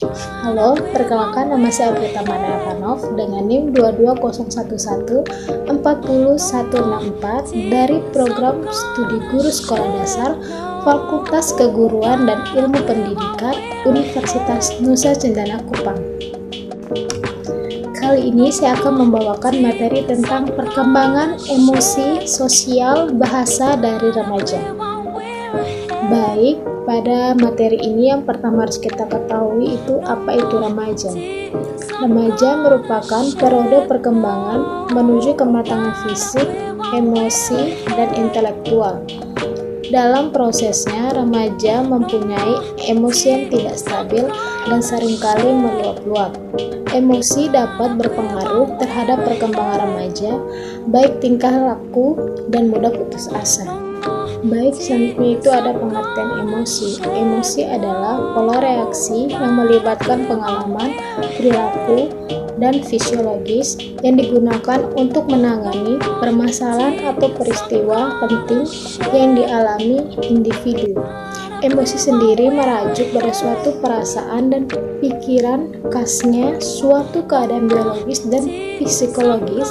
Halo, perkenalkan nama saya Prita Manapanov dengan NIM 22011-40164 dari program studi guru sekolah dasar Fakultas Keguruan dan Ilmu Pendidikan Universitas Nusa Cendana Kupang. Kali ini saya akan membawakan materi tentang perkembangan emosi, sosial, bahasa dari remaja. Baik, pada materi ini yang pertama harus kita ketahui itu apa itu remaja. Remaja merupakan periode perkembangan menuju kematangan fisik, emosi, dan intelektual. Dalam prosesnya, remaja mempunyai emosi yang tidak stabil dan seringkali meluap-luap. Emosi dapat berpengaruh terhadap perkembangan remaja, baik tingkah laku dan mudah putus asa. Baik, selanjutnya itu ada pengertian emosi. Emosi adalah pola reaksi yang melibatkan pengalaman, perilaku, dan fisiologis yang digunakan untuk menangani permasalahan atau peristiwa penting yang dialami individu. Emosi sendiri merajuk pada suatu perasaan dan pikiran khasnya, suatu keadaan biologis dan psikologis,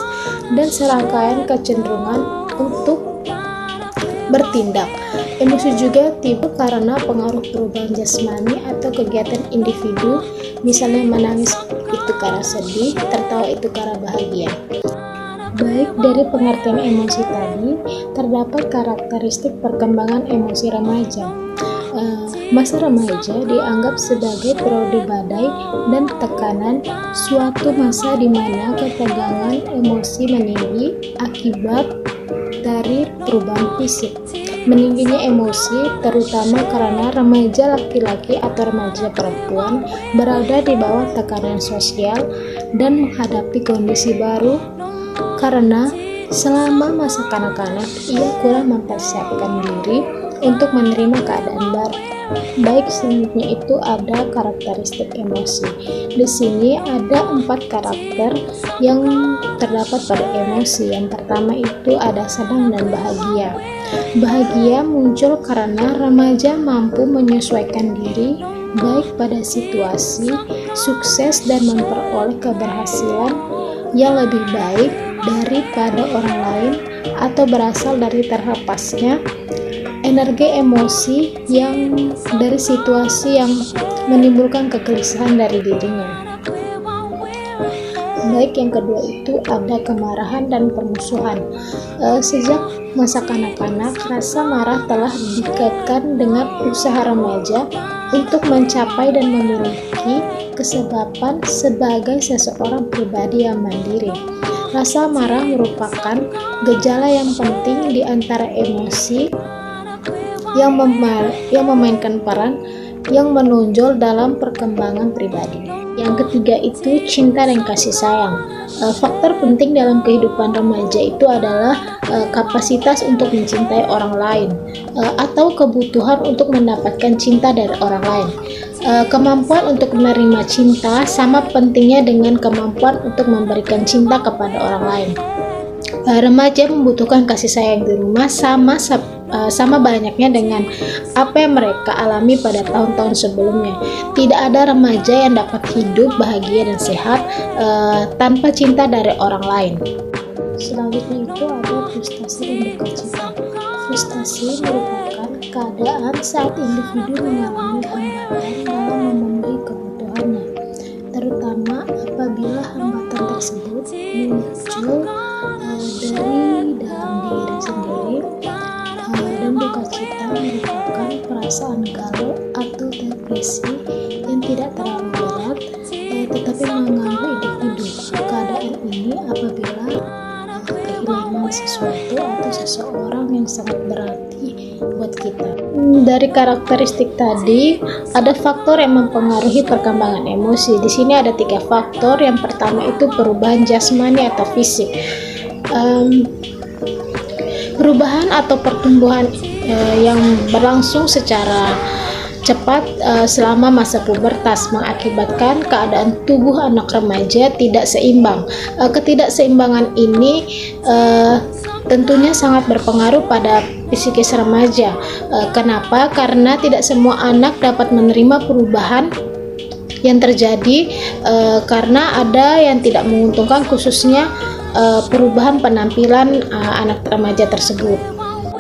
dan serangkaian kecenderungan untuk bertindak. Emosi juga timbul karena pengaruh perubahan jasmani atau kegiatan individu, misalnya menangis itu karena sedih, tertawa itu karena bahagia. Baik, dari pengertian emosi tadi, terdapat karakteristik perkembangan emosi remaja. Masa remaja dianggap sebagai periode badai dan tekanan, suatu masa di mana ketegangan emosi meninggi akibat dari perubahan fisik. Meningginya emosi terutama karena remaja laki-laki atau remaja perempuan berada di bawah tekanan sosial dan menghadapi kondisi baru karena selama masa kanak-kanak ia kurang mempersiapkan diri untuk menerima keadaan baru. Baik, selanjutnya itu ada karakteristik emosi. Di sini ada 4 karakter yang terdapat pada emosi. Yang pertama itu ada senang dan bahagia. Bahagia muncul karena remaja mampu menyesuaikan diri baik pada situasi, sukses dan memperoleh keberhasilan yang lebih baik daripada orang lain atau berasal dari terlepasnya energi emosi yang dari situasi yang menimbulkan kegelisahan dari dirinya. Baik, yang kedua itu ada kemarahan dan permusuhan. Sejak masa kanak-kanak, rasa marah telah dikaitkan dengan usaha remaja untuk mencapai dan memiliki kesedapan sebagai seseorang pribadi yang mandiri. Rasa marah merupakan gejala yang penting di antara emosi yang memainkan peran yang menonjol dalam perkembangan pribadi. Yang ketiga itu cinta dan kasih sayang. Faktor penting dalam kehidupan remaja itu adalah kapasitas untuk mencintai orang lain atau kebutuhan untuk mendapatkan cinta dari orang lain. Kemampuan untuk menerima cinta sama pentingnya dengan kemampuan untuk memberikan cinta kepada orang lain. Remaja membutuhkan kasih sayang di rumah sama banyaknya dengan apa yang mereka alami pada tahun-tahun sebelumnya. Tidak ada remaja yang dapat hidup bahagia dan sehat tanpa cinta dari orang lain. Selanjutnya itu ada frustasi dan duka cita. Frustasi merupakan keadaan saat individu mengalami hambatan dalam memenuhi kebutuhannya, terutama apabila hambatan tersebut muncul dari dalam diri sendiri. Dan duka cita merupakan perasaan galau atau depresi yang tidak terlalu berat tetapi mengganggu individu. Keadaan ini apabila kehilangan sesuatu atau seseorang yang sangat berarti buat kita. Dari karakteristik tadi ada faktor yang mempengaruhi perkembangan emosi. Di sini ada 3 faktor. Yang pertama itu perubahan jasmani atau fisik. Perubahan atau pertumbuhan yang berlangsung secara cepat selama masa pubertas mengakibatkan keadaan tubuh anak remaja tidak seimbang. Ketidakseimbangan ini tentunya sangat berpengaruh pada psikis remaja. Kenapa? Karena tidak semua anak dapat menerima perubahan yang terjadi karena ada yang tidak menguntungkan, khususnya perubahan penampilan anak remaja tersebut.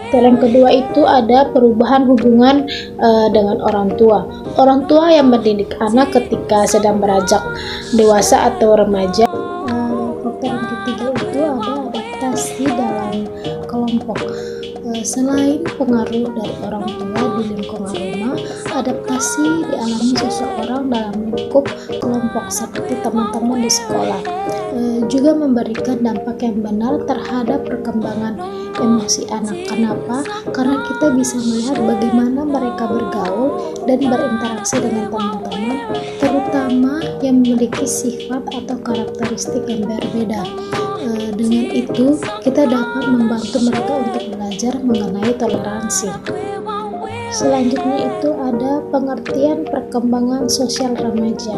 Yang kedua itu ada perubahan hubungan dengan orang tua. Orang tua yang mendidik anak ketika sedang beranjak dewasa atau remaja. Faktor yang ketiga itu ada adaptasi dalam kelompok. Selain pengaruh dari orang tua di lingkungan rumah, adaptasi dialami seseorang dalam lingkup kelompok seperti teman-teman di sekolah juga memberikan dampak yang benar terhadap perkembangan emosi anak. Kenapa? Karena kita bisa melihat bagaimana mereka bergaul dan berinteraksi dengan teman-teman, terutama yang memiliki sifat atau karakteristik yang berbeda. Dengan itu, kita dapat membantu mereka untuk belajar mengenai toleransi. Selanjutnya itu ada pengertian perkembangan sosial remaja.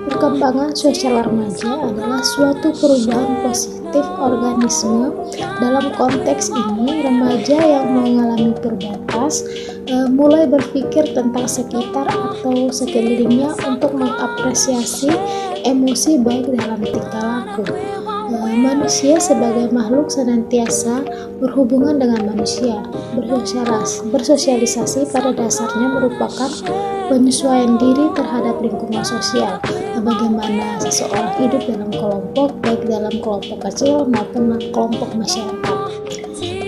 Perkembangan sosial remaja adalah suatu perubahan positif organisme. Dalam konteks ini, remaja yang mengalami terbatas mulai berpikir tentang sekitar atau sekelilingnya untuk mengapresiasi emosi baik dalam tingkah laku. Manusia sebagai makhluk senantiasa berhubungan dengan manusia. Bersosialisasi pada dasarnya merupakan penyesuaian diri terhadap lingkungan sosial. Bagaimana seseorang hidup dalam kelompok, baik dalam kelompok kecil maupun kelompok masyarakat.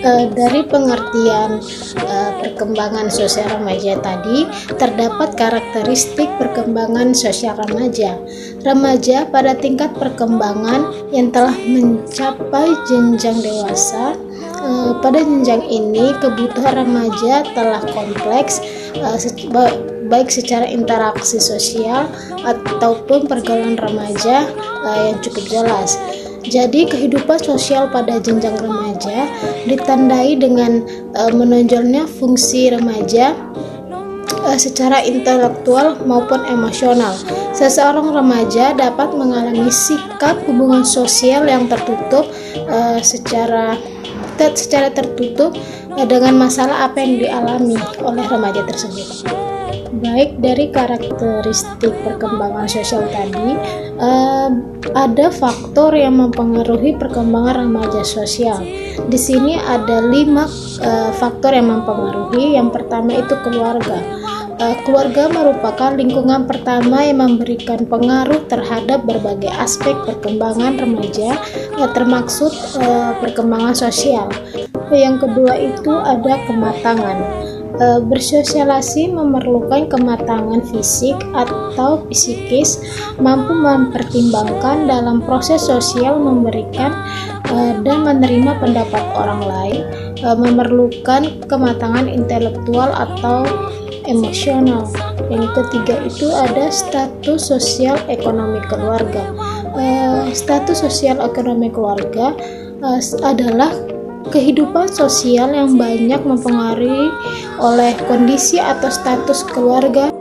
Dari pengertian perkembangan sosial remaja tadi, terdapat karakteristik perkembangan sosial remaja. Remaja pada tingkat perkembangan yang telah mencapai jenjang dewasa. Pada jenjang ini, kebutuhan remaja telah kompleks, baik secara interaksi sosial ataupun pergaulan remaja yang cukup jelas. Jadi kehidupan sosial pada jenjang remaja ditandai dengan menonjolnya fungsi remaja secara intelektual maupun emosional. Seseorang remaja dapat mengalami sikap hubungan sosial yang tertutup secara tertutup dengan masalah apa yang dialami oleh remaja tersebut. Baik dari karakteristik perkembangan sosial tadi, ada faktor yang mempengaruhi perkembangan remaja sosial. Di sini ada 5 faktor yang mempengaruhi. Yang pertama itu keluarga. Keluarga merupakan lingkungan pertama yang memberikan pengaruh terhadap berbagai aspek perkembangan remaja, termaksud perkembangan sosial. Yang kedua itu ada kematangan. Bersosialisasi memerlukan kematangan fisik atau psikis, mampu mempertimbangkan dalam proses sosial, memberikan dan menerima pendapat orang lain, memerlukan kematangan intelektual atau emosional. Yang ketiga itu ada status sosial ekonomi keluarga. Status sosial ekonomi keluarga adalah kehidupan sosial yang banyak mempengaruhi oleh kondisi atau status keluarga.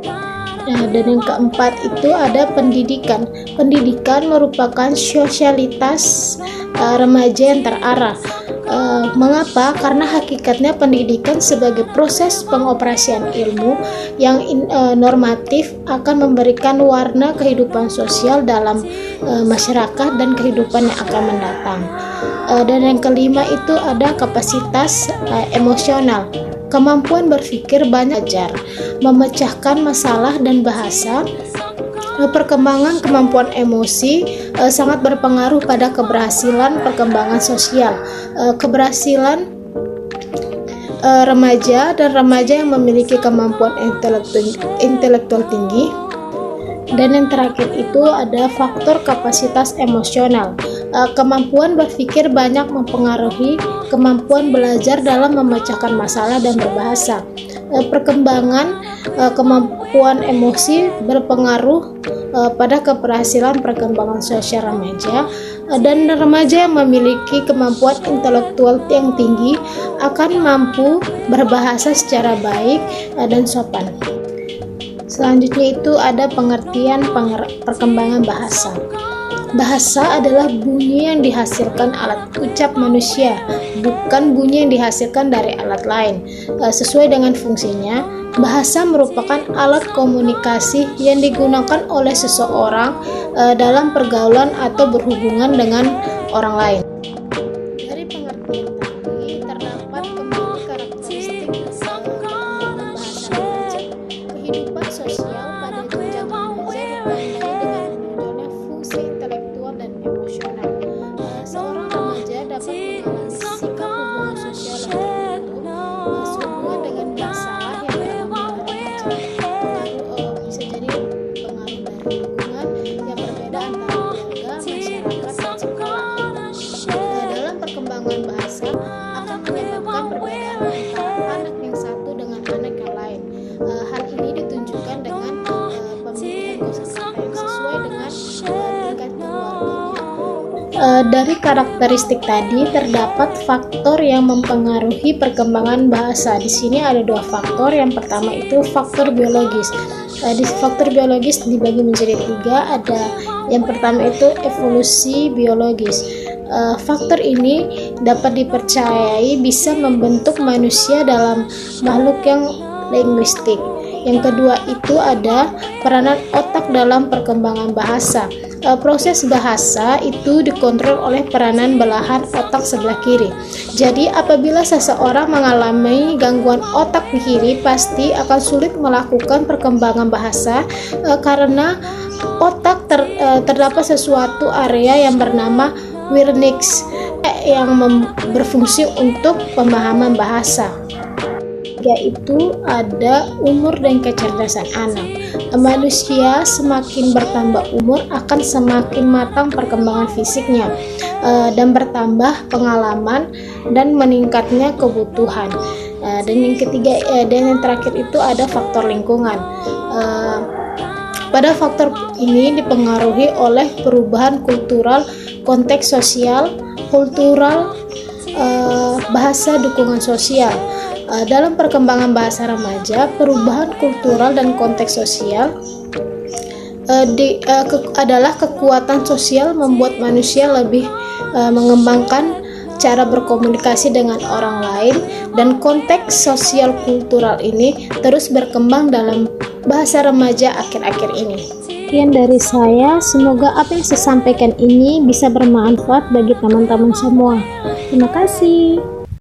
Dan yang keempat itu ada pendidikan. Pendidikan merupakan sosialitas remaja yang terarah. Mengapa? Karena hakikatnya pendidikan sebagai proses pengoperasian ilmu yang normatif akan memberikan warna kehidupan sosial dalam masyarakat dan kehidupan yang akan mendatang. Dan yang kelima itu ada kapasitas emosional. Kemampuan berpikir banyak belajar, memecahkan masalah dan bahasa. Perkembangan kemampuan emosi sangat berpengaruh pada keberhasilan perkembangan sosial. Keberhasilan remaja dan remaja yang memiliki kemampuan intelektual tinggi. Dan yang terakhir itu ada faktor kapasitas emosional. Kemampuan berpikir banyak mempengaruhi kemampuan belajar dalam memecahkan masalah dan berbahasa. Perkembangan kemampuan emosi berpengaruh pada keberhasilan perkembangan sosial remaja, dan remaja yang memiliki kemampuan intelektual yang tinggi akan mampu berbahasa secara baik dan sopan. Selanjutnya itu ada pengertian perkembangan bahasa. Bahasa adalah bunyi yang dihasilkan alat ucap manusia, bukan bunyi yang dihasilkan dari alat lain. Sesuai dengan fungsinya, bahasa merupakan alat komunikasi yang digunakan oleh seseorang dalam pergaulan atau berhubungan dengan orang lain. Dari pengertian tadi, terdapat kembali karakteristik perkembangan bahasa remaja. Kehidupan sosial pada jenjang remaja ditandai dengan menonjolnya fungsi intelektual dan emosional. Seorang remaja dapat mengalami sikap hubungan sosial yang terbentuk sehubungan dengan masalah yang dialami remaja. Bisa jadi pengaruh dari lingkungan yang berbeda antara keluarga, masyarakat, dan sekolah. Dalam perkembangan bahasa akan menyebabkan perbedaan antara anak yang satu dengan anak yang lain. Hal ini ditunjukkan dengan pemilihan kosakata yang sesuai dengan tingkat keluarganya. Dari karakteristik tadi terdapat faktor yang mempengaruhi perkembangan bahasa. Di sini ada dua faktor. Yang pertama itu faktor biologis. Faktor biologis dibagi menjadi tiga. Ada yang pertama itu evolusi biologis. Faktor ini dapat dipercayai bisa membentuk manusia dalam makhluk yang linguistik. Yang kedua itu ada peranan otak dalam perkembangan bahasa. Proses bahasa itu dikontrol oleh peranan belahan otak sebelah kiri. Jadi apabila seseorang mengalami gangguan otak di kiri, pasti akan sulit melakukan perkembangan bahasa karena otak terdapat sesuatu area yang bernama Wernicke yang berfungsi untuk pemahaman bahasa. Yaitu ada umur dan kecerdasan anak. Manusia semakin bertambah umur akan semakin matang perkembangan fisiknya dan bertambah pengalaman dan meningkatnya kebutuhan. Dan yang ketiga dan yang terakhir itu ada faktor lingkungan. Pada faktor ini dipengaruhi oleh perubahan kultural, konteks sosial, kultural, bahasa, dukungan sosial. Dalam perkembangan bahasa remaja, perubahan kultural dan konteks sosial adalah kekuatan sosial membuat manusia lebih mengembangkan cara berkomunikasi dengan orang lain, dan konteks sosial kultural ini terus berkembang dalam bahasa remaja akhir-akhir ini. Sekian dari saya, semoga apa yang saya sampaikan ini bisa bermanfaat bagi teman-teman semua. Terima kasih.